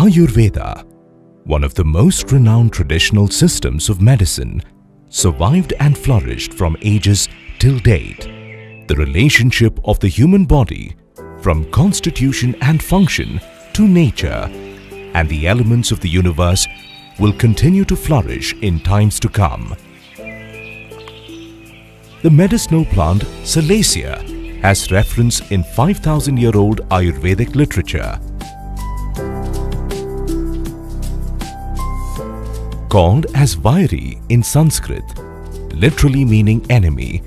Ayurveda, one of the most renowned traditional systems of medicine, survived and flourished from ages till date. The relationship of the human body, from constitution and function to nature, and the elements of the universe will continue to flourish in times to come. The medicinal plant Salacia has reference in 5,000-year-old Ayurvedic literature. Called as Vairi in Sanskrit, literally meaning enemy,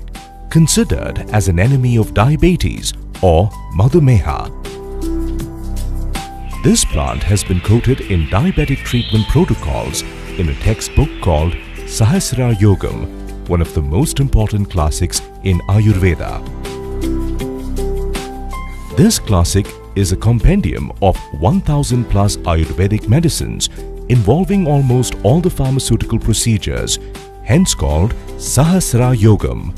considered as an enemy of diabetes or madhumeha. This plant has been quoted in diabetic treatment protocols in a textbook called Sahasrara Yogam, one of the most important classics in Ayurveda. This classic is a compendium of 1,000 plus Ayurvedic medicines involving almost all the pharmaceutical procedures, hence called Sahasrara Yogam.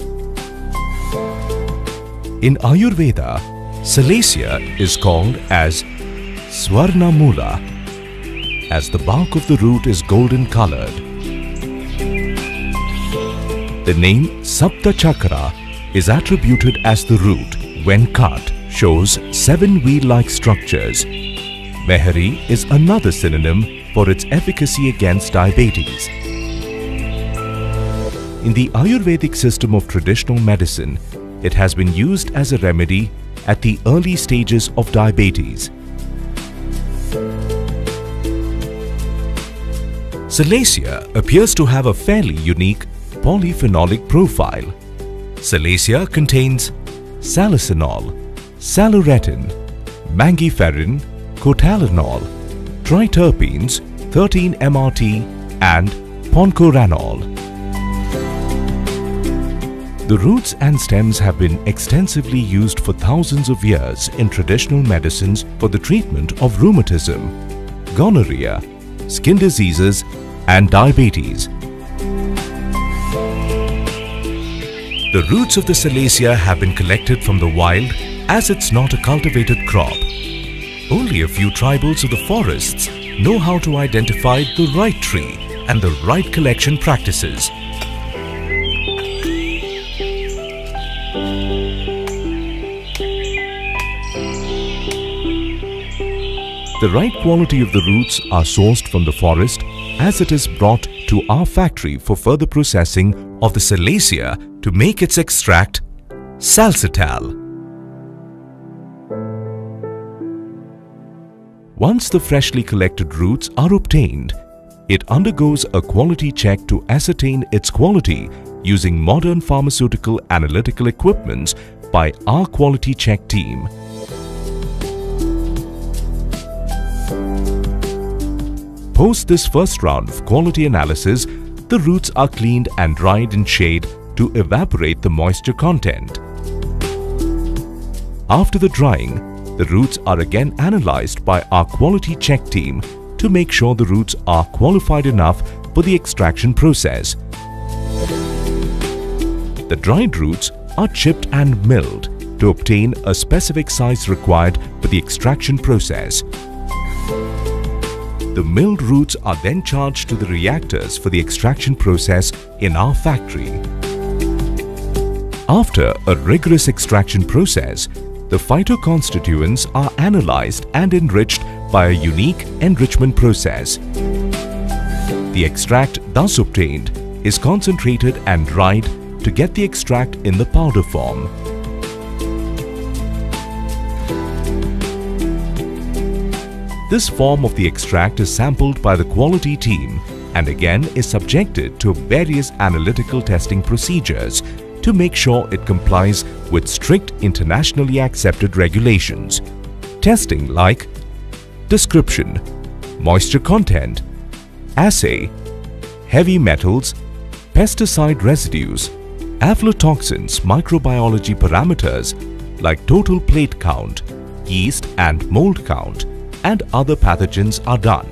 In Ayurveda, Salacia is called as Swarna Mula, as the bark of the root is golden colored. The name Sapta Chakra is attributed as the root, when cut, shows 7 wheel-like structures. Mehari is another synonym for its efficacy against diabetes. In the Ayurvedic system of traditional medicine, it has been used as a remedy at the early stages of diabetes. Salacia appears to have a fairly unique polyphenolic profile. Salacia contains salicinol, saluretin, mangiferin, cotalinol, triterpenes, 13-MRT and poncoranol. The roots and stems have been extensively used for thousands of years in traditional medicines for the treatment of rheumatism, gonorrhea, skin diseases and diabetes. The roots of the Salacia have been collected from the wild as it's not a cultivated crop. Only a few tribals of the forests know how to identify the right tree and the right collection practices. The right quality of the roots are sourced from the forest as it is brought to our factory for further processing of the Salacia to make its extract, Salcital. Once the freshly collected roots are obtained, it undergoes a quality check to ascertain its quality using modern pharmaceutical analytical equipments by our quality check team. Post this first round of quality analysis, the roots are cleaned and dried in shade to evaporate the moisture content. After the drying, the roots are again analyzed by our quality check team to make sure the roots are qualified enough for the extraction process. The dried roots are chipped and milled to obtain a specific size required for the extraction process. The milled roots are then charged to the reactors for the extraction process in our factory. After a rigorous extraction process, the phytoconstituents are analyzed and enriched by a unique enrichment process. The extract thus obtained is concentrated and dried to get the extract in the powder form. This form of the extract is sampled by the quality team and again is subjected to various analytical testing procedures to make sure it complies with strict internationally accepted regulations. Testing like description, moisture content, assay, heavy metals, pesticide residues, aflatoxins, microbiology parameters like total plate count, yeast and mold count, and other pathogens are done.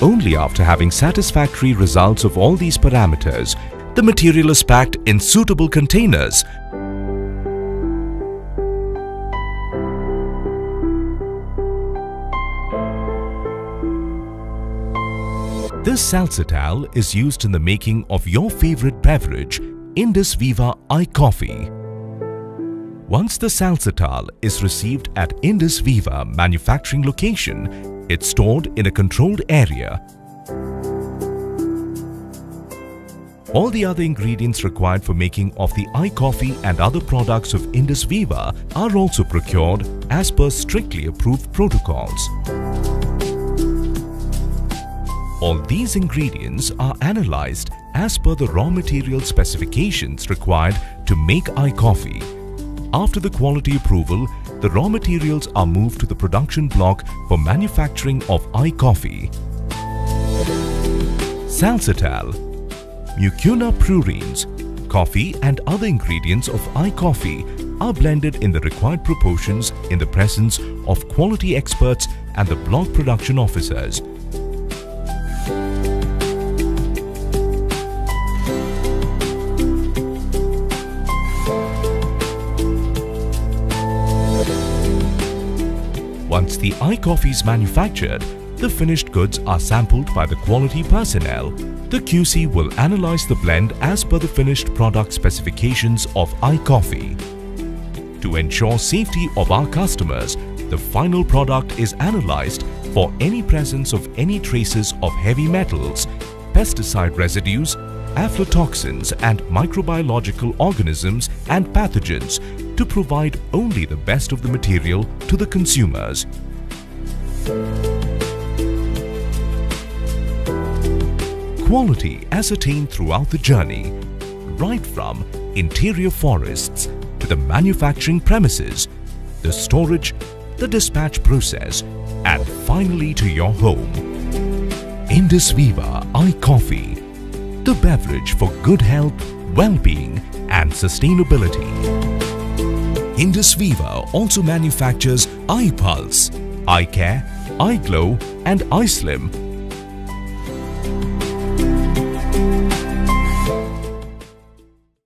Only after having satisfactory results of all these parameters, the material is packed in suitable containers. This Salcital is used in the making of your favorite beverage, IndusViva iCoffee. Once the Salcital is received at IndusViva manufacturing location, it's stored in a controlled area. All the other ingredients required for making of the iCoffee and other products of IndusViva are also procured as per strictly approved protocols. All these ingredients are analyzed as per the raw material specifications required to make iCoffee. After the quality approval, the raw materials are moved to the production block for manufacturing of iCoffee. Salcital, mucuna prurines, coffee and other ingredients of iCoffee are blended in the required proportions in the presence of quality experts and the block production officers. Once the iCoffee is manufactured, the finished goods are sampled by the quality personnel. The QC will analyze the blend as per the finished product specifications of iCoffee. To ensure safety of our customers, the final product is analyzed for any presence of any traces of heavy metals, pesticide residues, aflatoxins and microbiological organisms and pathogens to provide only the best of the material to the consumers. Quality ascertained throughout the journey, right from interior forests to the manufacturing premises, the storage, the dispatch process, and finally to your home. IndusViva iCoffee, the beverage for good health, well-being and sustainability. IndusViva also manufactures iPulse, iCare, iGlow and iSlim